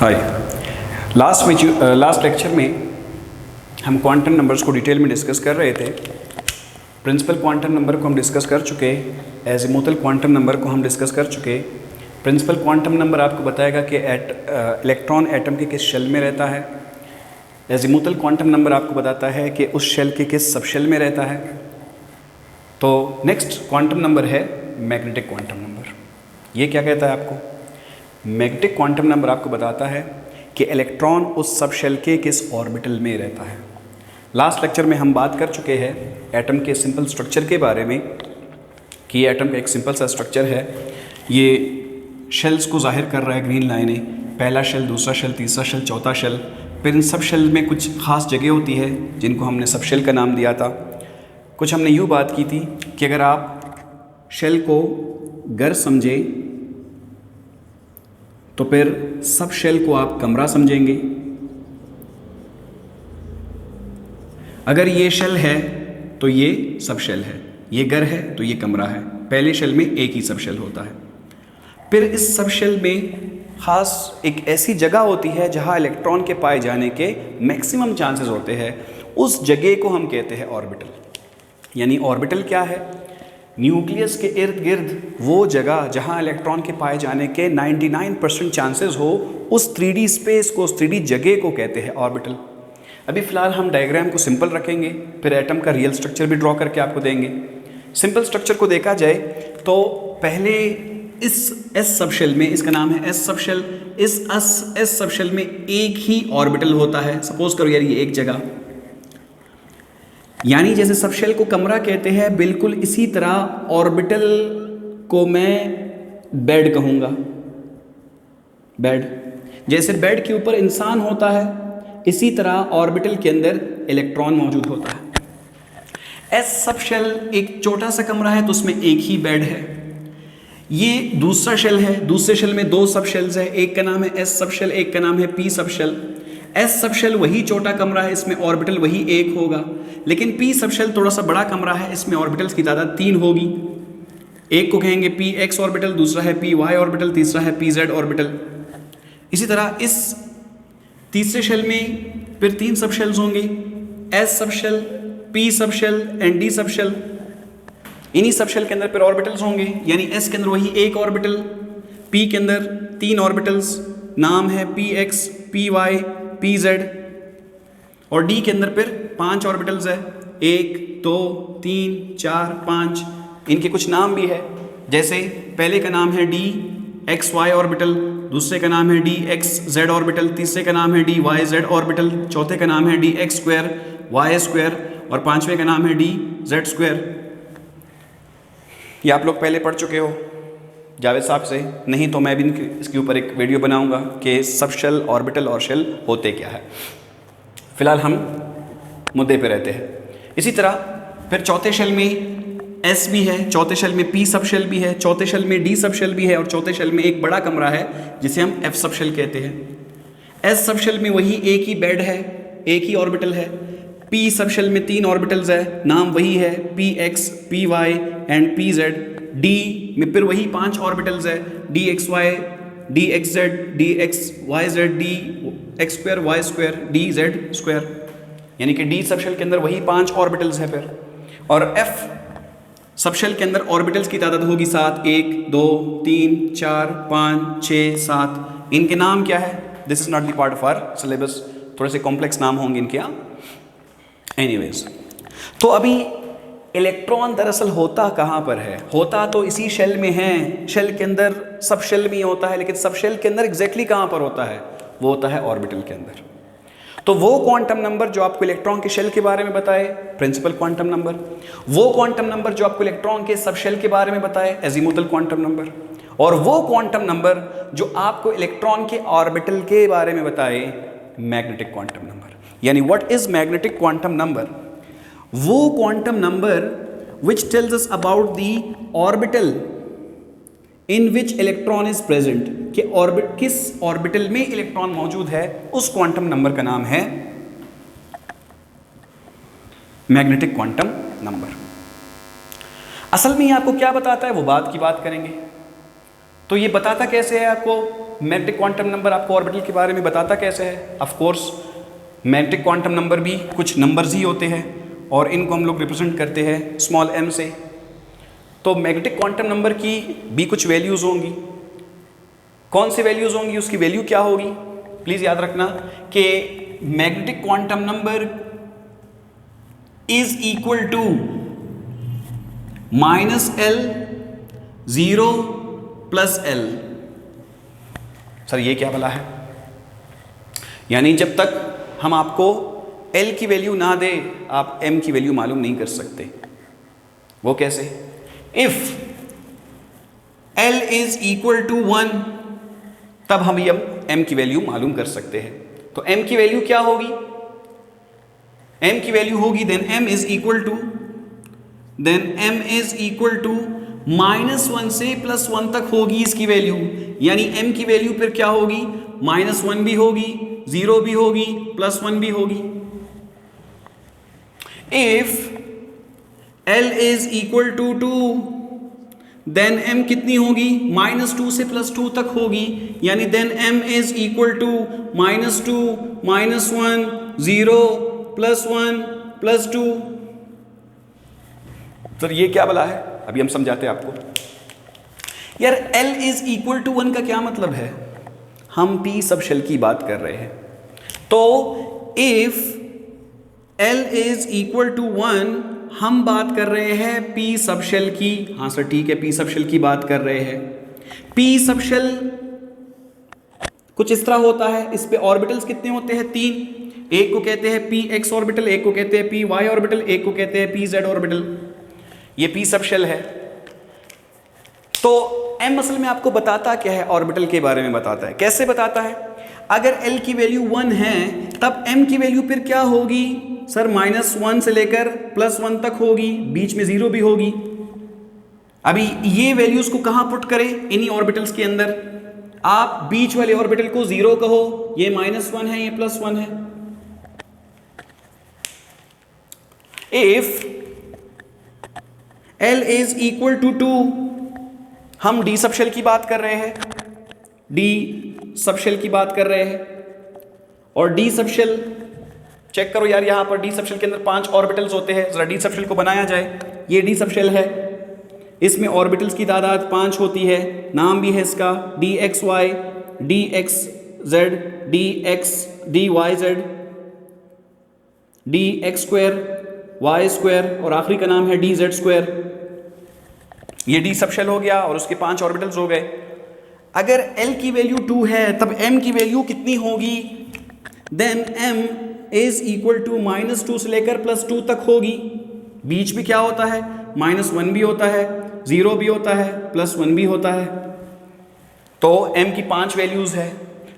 हाय। Last lecture में हम quantum numbers को डिटेल में डिस्कस कर रहे थे। प्रिंसिपल क्वांटम नंबर को हम डिस्कस कर चुके, एजीमुथल क्वांटम नंबर को हम डिस्कस कर चुके। प्रिंसिपल क्वांटम नंबर आपको बताएगा कि इलेक्ट्रॉन एटम के किस शेल में रहता है। एजीमुथल क्वांटम नंबर आपको बताता है कि उस शेल के किस सब शेल में रहता है। तो नेक्स्ट क्वांटम नंबर है मैग्नेटिक क्वांटम नंबर। ये क्या कहता है आपको? मैग्नेटिक क्वांटम नंबर आपको बताता है कि इलेक्ट्रॉन उस सब शेल के किस ऑर्बिटल में रहता है। लास्ट लेक्चर में हम बात कर चुके हैं एटम के सिंपल स्ट्रक्चर के बारे में कि एटम का एक सिंपल सा स्ट्रक्चर है। ये शेल्स को जाहिर कर रहा है ग्रीन लाइनें, पहला शेल, दूसरा शेल, तीसरा शेल, चौथा शेल। फिर इन सब शेल में कुछ ख़ास जगह होती है जिनको हमने सब शेल का नाम दिया था। कुछ हमने यूँ बात की थी कि अगर आप शेल को घर समझे तो फिर सब शेल को आप कमरा समझेंगे। अगर ये शेल है तो ये सब शेल है, ये घर है तो ये कमरा है। पहले शेल में एक ही सब शेल होता है। फिर इस सब शेल में ख़ास एक ऐसी जगह होती है जहाँ इलेक्ट्रॉन के पाए जाने के मैक्सिमम चांसेस होते हैं। उस जगह को हम कहते हैं ऑर्बिटल। यानी ऑर्बिटल क्या है? न्यूक्लियस के इर्द गिर्द वो जगह जहाँ इलेक्ट्रॉन के पाए जाने के 99% चांसेस हो, उस 3D स्पेस को, उस 3D जगह को कहते हैं ऑर्बिटल। अभी फ़िलहाल हम डायग्राम को सिंपल रखेंगे, फिर एटम का रियल स्ट्रक्चर भी ड्रॉ करके आपको देंगे। सिंपल स्ट्रक्चर को देखा जाए तो पहले इस एस सब शेल में, इसका नाम है एस सब शेल, इस एस सब शेल में एक ही ऑर्बिटल होता है। सपोज करो यार ये एक जगह, यानी जैसे सब शेल को कमरा कहते हैं, बिल्कुल इसी तरह ऑर्बिटल को मैं बेड कहूँगा। बेड, जैसे बेड के ऊपर इंसान होता है, इसी तरह ऑर्बिटल के अंदर इलेक्ट्रॉन मौजूद होता है। एस सब शेल एक छोटा सा कमरा है तो उसमें एक ही बेड है। ये दूसरा शेल है, दूसरे शेल में दो सब शेल्स है, एक का नाम है एस सब शेल, एक का नाम है पी सब शेल। एस सब शेल वही छोटा कमरा है, इसमें ऑर्बिटल वही एक होगा। लेकिन पी सब शेल थोड़ा सा बड़ा कमरा है, इसमें ऑर्बिटल्स की तादाद 3 होगी। एक को कहेंगे पी एक्स ऑर्बिटल, दूसरा है पी वाई ऑर्बिटल, तीसरा है पी जेड ऑर्बिटल। इसी तरह इस तीसरे शेल में फिर 3 सब शेल्स होंगे, S subshell, P subshell and D subshell. इन्हीं सब शेल के अंदर फिर ऑर्बिटल्स होंगे, यानी एस के अंदर वही एक ऑर्बिटल, पी के अंदर 3 ऑर्बिटल्स, नाम है P X, P Y, P Z. और डी के अंदर फिर 5 ऑर्बिटल्स है, 1 2 3 4 5। इनके कुछ नाम भी है, जैसे पहले का नाम है डी एक्स वाई ऑर्बिटल, दूसरे का नाम है डी एक्स जेड ऑर्बिटल, तीसरे का नाम है डी वाई जेड ऑर्बिटल, चौथे का नाम है D X square Y square और पांचवें का नाम है डी जेड स्क्वायर। ये आप लोग पहले पढ़ चुके हो जावेद साहब से, नहीं तो मैं भी इसके ऊपर एक वीडियो बनाऊंगा कि सब शेल, ऑर्बिटल और शेल होते क्या है। फिलहाल हम मुद्दे पे रहते हैं। इसी तरह फिर चौथे शेल में एस भी है, चौथे शेल में पी सब शेल भी है, चौथे शेल में डी सब शेल भी है और चौथे शेल में एक बड़ा कमरा है जिसे हम एफ सब शेल कहते हैं। एस सब शेल में वही एक ही बेड है, एक ही ऑर्बिटल है। पी सब शेल में 3 ऑर्बिटल्स है, नाम वही है P X, P Y and P Z. D में फिर वही 5 ऑर्बिटल्स है, D X Y, D X Z, D X Y Z, D X square Y square, D Z square. यानी कि डी सब शेल के अंदर वही 5 ऑर्बिटल्स है फिर। और एफ सब शेल के अंदर ऑर्बिटल्स की तादाद होगी 7, 1 2 3 4 5 6 7। इनके नाम क्या है? This is not the part of our syllabus, थोड़े से कॉम्प्लेक्स नाम होंगे इनके यहाँ। एनीवेज, तो अभी इलेक्ट्रॉन दरअसल होता कहाँ पर है? होता तो इसी शेल में है, शेल के अंदर सब शेल में ही होता है, लेकिन सब शेल के अंदर एग्जैक्टली कहाँ पर होता है? वो होता है ऑर्बिटल के अंदर। तो वो क्वांटम नंबर जो आपको इलेक्ट्रॉन के शेल के बारे में बताए, प्रिंसिपल क्वांटम नंबर, वो क्वांटम नंबर जो आपको इलेक्ट्रॉन के सब शेल के बारे में बताए, एजीमुथल क्वांटम नंबर, और वो क्वांटम नंबर जो आपको इलेक्ट्रॉन के ऑर्बिटल के बारे में बताए, मैग्नेटिक क्वांटम नंबर। यानी what is magnetic quantum number? वो quantum number which tells us about the orbital in which electron is present, कि किस ऑर्बिटल में इलेक्ट्रॉन मौजूद है, उस क्वांटम नंबर का नाम है मैग्नेटिक क्वांटम नंबर। असल में ये आपको क्या बताता है वो बात की बात करेंगे। तो ये बताता कैसे है आपको, मैग्नेटिक क्वांटम नंबर आपको ऑर्बिटल के बारे में बताता कैसे है? Of course magnetic quantum number भी कुछ नंबर्स ही होते हैं और इनको हम लोग रिप्रेजेंट करते हैं स्मॉल m से। तो मैग्नेटिक क्वांटम नंबर की भी कुछ वैल्यूज़ होंगी। कौन सी वैल्यूज़ होंगी, उसकी वैल्यू क्या होगी? प्लीज़ याद रखना कि magnetic quantum number is equal to -L 0 + L। Sir ये क्या भला है? यानी जब तक हम आपको L की वैल्यू ना दे आप M की वैल्यू मालूम नहीं कर सकते। वो कैसे? If L is equal to 1 तब हम ये M की वैल्यू मालूम कर सकते हैं। तो M की वैल्यू क्या होगी? M की वैल्यू होगी then M is equal to -1 से +1 तक होगी इसकी वैल्यू। यानी M की वैल्यू फिर क्या होगी? -1 भी होगी, 0 भी होगी, +1 भी होगी। If L is equal to 2 then M कितनी होगी? -2 से +2 तक होगी। यानी then M is equal to -2 -1 0 +1 +2। Sir ये क्या भला है? अभी हम समझाते हैं आपको। यार L इज इक्वल टू 1 का क्या मतलब है? हम P सब शेल की बात कर रहे हैं। तो if L is equal to 1 हम बात कर रहे हैं P सब शेल की। हाँ सर ठीक है, P सब शेल की बात कर रहे हैं। P सब शेल कुछ इस तरह होता है। इस पे ऑर्बिटल्स कितने होते हैं? 3। एक को कहते हैं px ऑर्बिटल, एक को कहते हैं py ऑर्बिटल, एक को कहते हैं pz ऑर्बिटल। ये P सब शेल है। तो M असल में आपको बताता क्या है? ऑर्बिटल के बारे में बताता है। कैसे बताता है? अगर L की वैल्यू 1 है तब M की वैल्यू फिर क्या होगी? सर -1 से लेकर +1 तक होगी, बीच में 0 भी होगी। अभी ये वैल्यूज को कहां पुट करें? इन्हीं ऑर्बिटल्स के अंदर। आप बीच वाले ऑर्बिटल को 0 कहो, ये -1 है, ये +1 है। If L is equal to 2 हम D सब शेल की बात कर रहे हैं, D सब शेल की बात कर रहे हैं। और D सब शेल चेक करो यार, यहां पर D सब शेल के अंदर 5 ऑर्बिटल्स होते हैं। जरा D सब शेल को बनाया जाए। ये D सब शेल है, इसमें ऑर्बिटल्स की तादाद 5 होती है। नाम भी है इसका dxy, dxz, dyz, dx2, y2 और आखिरी का नाम है dz2। ये D सब शेल हो गया और उसके 5 ऑर्बिटल्स हो गए। अगर L की वैल्यू 2 है तब M की वैल्यू कितनी होगी? Then M is equal to -2 से लेकर +2 तक होगी। बीच में क्या होता है? -1 भी होता है, 0 भी होता है, +1 भी होता है। तो M की 5 वैल्यूज है।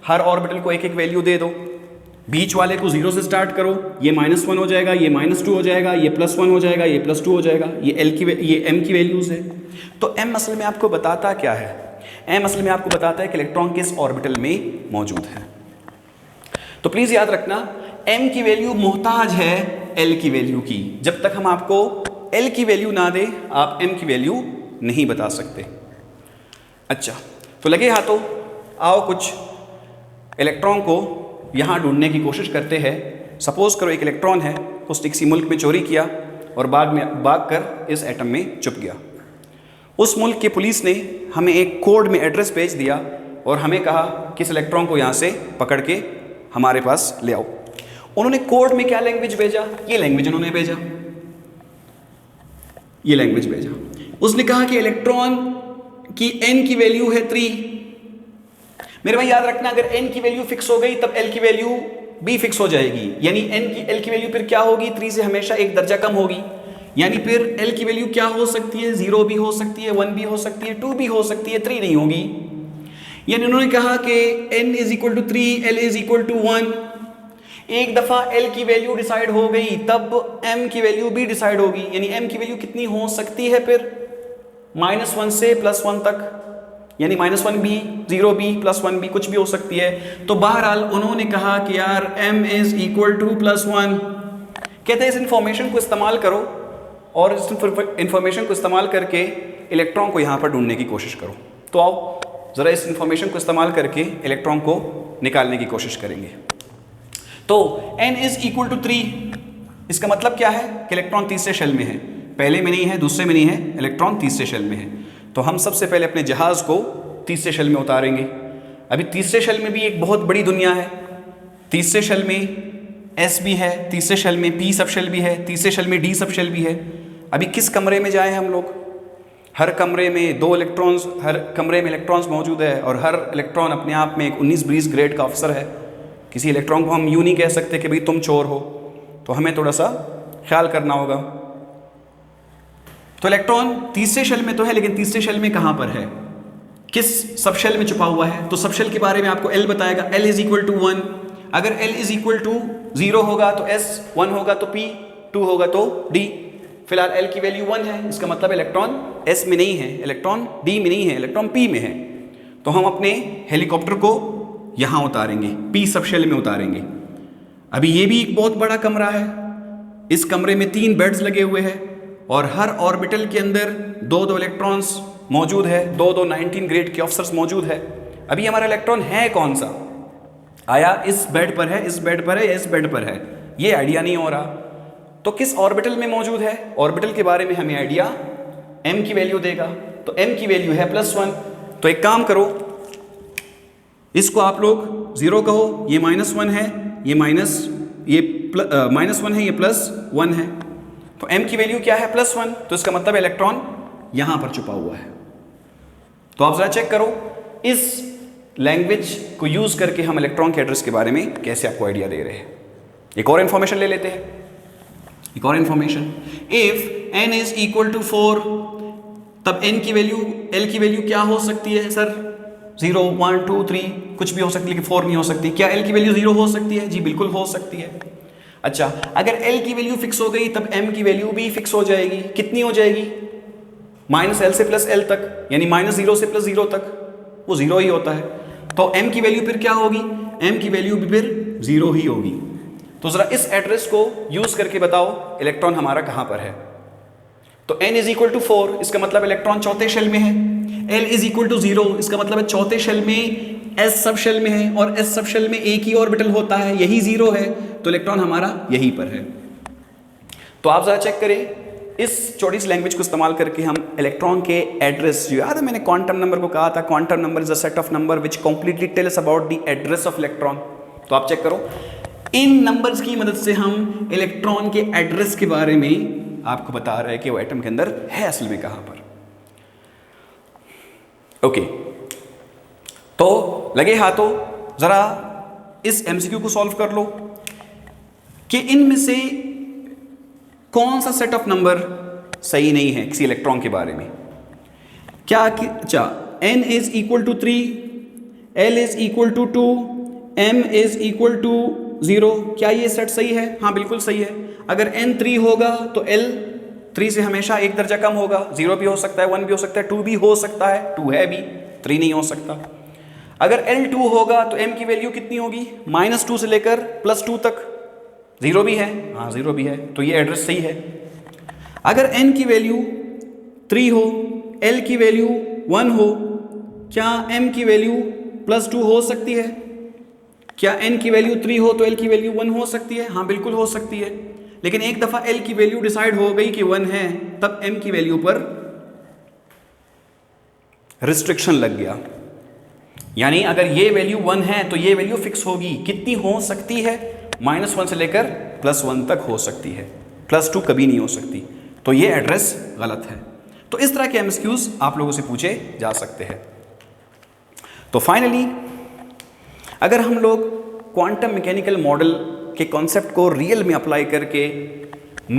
हर ऑर्बिटल को एक एक वैल्यू दे दो। बीच वाले को 0 से स्टार्ट करो, ये -1 हो जाएगा, ये -2 हो जाएगा, ये +1 हो जाएगा, ये +2 हो जाएगा। ये M की वैल्यूज है। तो M असल में आपको बताता क्या है? M असल में आपको बताता है कि इलेक्ट्रॉन किस ऑर्बिटल में मौजूद है। तो प्लीज याद रखना, M की वैल्यू मोहताज है L की वैल्यू की। जब तक हम आपको L की वैल्यू ना दे आप M की वैल्यू नहीं बता सकते। अच्छा, तो लगे हाथों, आओ कुछ इलेक्ट्रॉन को यहाँ ढूंढने की कोशिश करते हैं। सपोज करो एक इलेक्ट्रॉन है, उसने किसी मुल्क में चोरी किया और भाग कर इस एटम में छुप गया। उस मुल्क की पुलिस ने हमें एक कोड में एड्रेस भेज दिया और हमें कहा कि इस इलेक्ट्रॉन को यहाँ से पकड़ के हमारे पास ले आओ। उन्होंने कोड में क्या लैंग्वेज भेजा? ये लैंग्वेज उन्होंने भेजा, ये लैंग्वेज भेजा। उसने कहा कि इलेक्ट्रॉन की n की वैल्यू है 3। मेरे भाई याद रखना, अगर n की वैल्यू फिक्स हो गई तब l की वैल्यू भी फिक्स हो जाएगी। यानी l की वैल्यू फिर क्या होगी? 3 से हमेशा एक दर्जा कम होगी। यानी फिर l की वैल्यू क्या हो सकती है? 0 भी हो सकती है, 1 भी हो सकती है, 2 भी हो सकती है, 3 नहीं होगी। यानी उन्होंने कहा कि n is equal to 3, l is equal to 1। एक दफा l की वैल्यू डिसाइड हो गई तब m की वैल्यू भी डिसाइड होगी। यानी m की वैल्यू कितनी हो सकती है फिर? -1 से +1 तक। यानी -1 भी, 0 भी, +1 भी, कुछ भी हो सकती है। तो बहरहाल उन्होंने कहा कि यार m इज इक्वल टू +1। कहते हैं इस इंफॉर्मेशन को इस्तेमाल करो और इस इंफॉर्मेशन को इस्तेमाल करके इलेक्ट्रॉन को यहाँ पर ढूंढने की कोशिश करो। तो आओ ज़रा इस इंफॉर्मेशन को इस्तेमाल करके इलेक्ट्रॉन को निकालने की कोशिश करेंगे। तो n इज इक्वल टू 3, इसका मतलब क्या है कि इलेक्ट्रॉन तीसरे शेल में है, पहले में नहीं है, दूसरे में नहीं है, इलेक्ट्रॉन तीसरे शेल में है। तो हम सबसे पहले अपने जहाज़ को तीसरे शेल में उतारेंगे। अभी तीसरे शेल में भी एक बहुत बड़ी दुनिया है। तीसरे शेल में S भी है, तीसरे शेल में P सब शेल भी है, तीसरे शेल में D सब शेल भी है। अभी किस कमरे में जाएं हम लोग? हर कमरे में 2 इलेक्ट्रॉन्स, हर कमरे में इलेक्ट्रॉन्स मौजूद है और हर इलेक्ट्रॉन अपने आप में एक 19-20 ग्रेड का अफसर है। किसी इलेक्ट्रॉन को हम यूँ नहीं कह सकते कि भाई तुम चोर हो, तो हमें थोड़ा सा ख्याल करना होगा। तो इलेक्ट्रॉन तीसरे शेल में तो है, लेकिन तीसरे शेल में कहाँ पर है, किस सब शेल में छुपा हुआ है? तो सब शेल के बारे में आपको L बताएगा। L is equal to 1। अगर L इज इक्वल टू 0 होगा तो S, 1 होगा तो P, 2 होगा तो D। फिलहाल L की वैल्यू 1 है, इसका मतलब इलेक्ट्रॉन S में नहीं है, इलेक्ट्रॉन D में नहीं है, इलेक्ट्रॉन P में है। तो हम अपने हेलीकॉप्टर को यहाँ उतारेंगे, P सब शेल में उतारेंगे। अभी ये भी एक बहुत बड़ा कमरा है। इस कमरे में 3 बेड्स लगे हुए हैं और हर ऑर्बिटल के अंदर 2-2 इलेक्ट्रॉन्स मौजूद है, 2-2 19 ग्रेड के ऑफिसर्स मौजूद है। अभी हमारा इलेक्ट्रॉन है कौन सा? आया इस बेड पर है, इस बेड पर है या इस बेड पर है, ये आइडिया नहीं हो रहा। तो किस ऑर्बिटल में मौजूद है? ऑर्बिटल के बारे में हमें आइडिया m की वैल्यू देगा। तो m की वैल्यू है +1। तो एक काम करो, इसको आप लोग 0 कहो, ये -1 है, ये -1 है, ये +1 है। तो m की वैल्यू क्या है? +1। तो इसका मतलब इलेक्ट्रॉन यहां पर छुपा हुआ है। तो आप जरा चेक करो, इस लैंग्वेज को यूज करके हम इलेक्ट्रॉन के एड्रेस के बारे में कैसे आपको आइडिया दे रहे हैं। एक और इंफॉर्मेशन ले लेते हैं, एक और information. If n is equal to 4, तब n की वैल्यू, l की वैल्यू क्या हो सकती है? सर 0, 1, 2, 3 कुछ भी हो सकती है, लेकिन 4 नहीं हो सकती। क्या l की वैल्यू 0 हो सकती है? जी बिल्कुल हो सकती है। अच्छा, अगर l की वैल्यू फिक्स हो गई तब m की वैल्यू भी फिक्स हो जाएगी। कितनी हो जाएगी? -l से +l तक, यानी -0 से +0 तक, वो 0 ही होता है। तो m की वैल्यू फिर क्या होगी? m की वैल्यू भी फिर 0 ही होगी। तो जरा इस एड्रेस को यूज करके बताओ इलेक्ट्रॉन हमारा कहां पर है। तो n इज इक्वल टू 4, इसका मतलब इलेक्ट्रॉन चौथे शेल में है। l इज इक्वल टू 0, इसका मतलब है चौथे शेल में s सब शेल में है, और s सब शेल में एक ही ऑर्बिटल होता है, यही 0 है। तो इलेक्ट्रॉन हमारा यहीं पर है। तो आप जरा चेक करें, इस छोटी सी लैंग्वेज को इस्तेमाल करके हम इलेक्ट्रॉन के एड्रेस, जो याद है मैंने क्वांटम नंबर को कहा था, quantum number is a set of number which completely tells about the address of electron. तो आप चेक करो, इन नंबर्स की मदद से हम इलेक्ट्रॉन के एड्रेस के बारे में आपको बता रहे हैं कि वो एटम के अंदर है असल में कहां पर। ओके, तो लगे हाथों, जरा इस एमसीक्यू को सॉल्व कर लो कि इनमें से कौन सा सेट ऑफ नंबर सही नहीं है किसी इलेक्ट्रॉन के बारे में। क्या? अच्छा, n is equal to 3, l is equal to 2, m is equal to 0। क्या ये सेट सही है? हाँ बिल्कुल सही है। अगर n 3 होगा तो l 3 से हमेशा एक दर्जा कम होगा। 0 भी हो सकता है, 1 भी हो सकता है, 2 भी हो सकता है, 2 है भी, 3 नहीं हो सकता। अगर l 2 होगा तो m की वैल्यू कितनी होगी? -2 से लेकर +2 तक। 0 भी है, हाँ 0 भी है, तो ये एड्रेस सही है। अगर n की वैल्यू 3 हो, l की वैल्यू 1 हो, क्या m की वैल्यू +2 हो सकती है? क्या n की वैल्यू 3 हो तो l की वैल्यू 1 हो सकती है? हाँ बिल्कुल हो सकती है। लेकिन एक दफ़ा l की वैल्यू डिसाइड हो गई कि 1 है, तब m की वैल्यू पर रिस्ट्रिक्शन लग गया। यानी अगर ये वैल्यू 1 है तो ये वैल्यू फिक्स होगी। कितनी हो सकती है? -1 से लेकर +1 तक हो सकती है, +2 कभी नहीं हो सकती। तो ये एड्रेस गलत है। तो इस तरह के एमसीक्यूज आप लोगों से पूछे जा सकते हैं। तो फाइनली, अगर हम लोग क्वांटम मैकेनिकल मॉडल के कॉन्सेप्ट को रियल में अप्लाई करके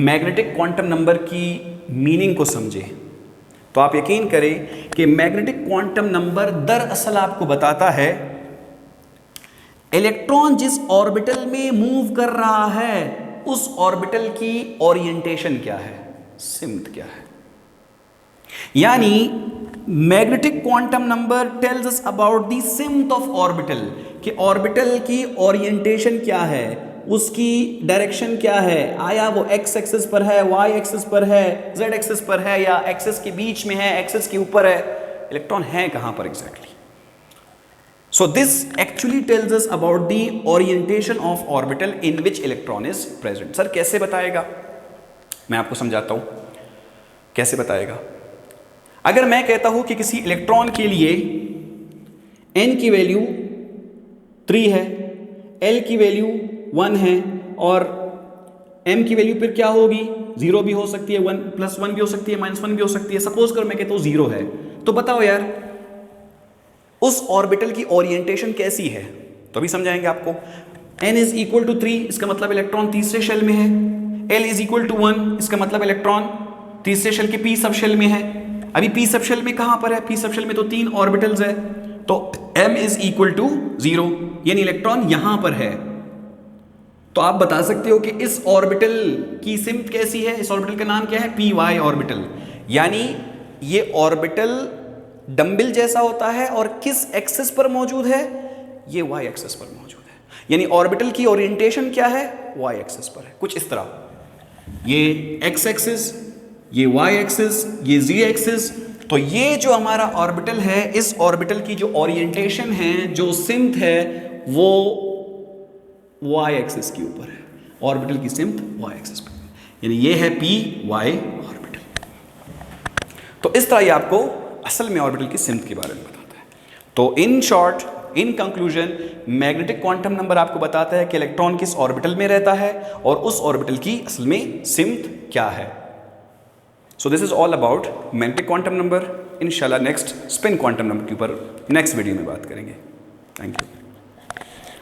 मैग्नेटिक क्वांटम नंबर की मीनिंग को समझें, तो आप यकीन करें कि मैग्नेटिक क्वांटम नंबर दरअसल आपको बताता है इलेक्ट्रॉन जिस ऑर्बिटल में मूव कर रहा है उस ऑर्बिटल की ओरिएंटेशन क्या है, सिमत क्या है। यानी magnetic quantum number tells us about the सिमत ऑफ ऑर्बिटल, कि ऑर्बिटल की ओरिएंटेशन क्या है, उसकी डायरेक्शन क्या है। आया वो एक्स एक्सिस पर है, वाई एक्सिस पर है, जेड एक्सिस पर है, या एक्सिस के बीच में है, एक्सिस के ऊपर है। इलेक्ट्रॉन है कहां पर exactly. So this actually tells us about the orientation of orbital in which electron is present. Sir कैसे बताएगा? मैं आपको समझाता हूं कैसे बताएगा। अगर मैं कहता हूं कि किसी इलेक्ट्रॉन के लिए n की वैल्यू 3 है, l की वैल्यू 1 है और m की वैल्यू फिर क्या होगी? 0 भी हो सकती है, 1 + 1 भी हो सकती है, -1 भी हो सकती है। सपोज कर मैं कहता हूं 0 है, तो बताओ यार उस ऑर्बिटल की ओरिएंटेशन कैसी है? तो अभी समझाएंगे आपको। n = 3, इसका मतलब इलेक्ट्रॉन तीसरे शेल में है। l = 1, इसका मतलब इलेक्ट्रॉन तीसरे शेल के p सब शेल में है। अभी p सब शेल में कहां पर है? p सब शेल में तो 3 ऑर्बिटल्स है, तो m = 0, यानी इलेक्ट्रॉन यहां पर है। तो आप बता सकते हो कि इस ऑर्बिटल की सिम्त कैसी है? इस ऑर्बिटल का नाम क्या है? py orbital. यानी ये ऑर्बिटल डंबल जैसा होता है और किस एक्सिस पर मौजूद है? ये y एक्सिस पर मौजूद है। यानी ऑर्बिटल की ओरिएंटेशन क्या है? y एक्सिस पर है, कुछ इस तरह। ये x एक्सिस, ये y एक्सिस, ये z एक्सिस। तो ये जो हमारा ऑर्बिटल है, इस ऑर्बिटल की जो ओरिएंटेशन है, जो सिम्त है, वो y एक्सिस के ऊपर है। ऑर्बिटल की सिम्त y एक्सिस पर, यानी ये है py ऑर्बिटल। तो इस तरह ये आपको असल में ऑर्बिटल की सिम्त के बारे में बताता है। तो in short, in conclusion, magnetic quantum number आपको बताता है कि इलेक्ट्रॉन किस ऑर्बिटल में रहता है और उस ऑर्बिटल की असल में सिम्त क्या है। So this is all about magnetic quantum number. इंशाल्लाह नेक्स्ट स्पिन क्वांटम नंबर के ऊपर नेक्स्ट वीडियो में बात करेंगे। Thank you.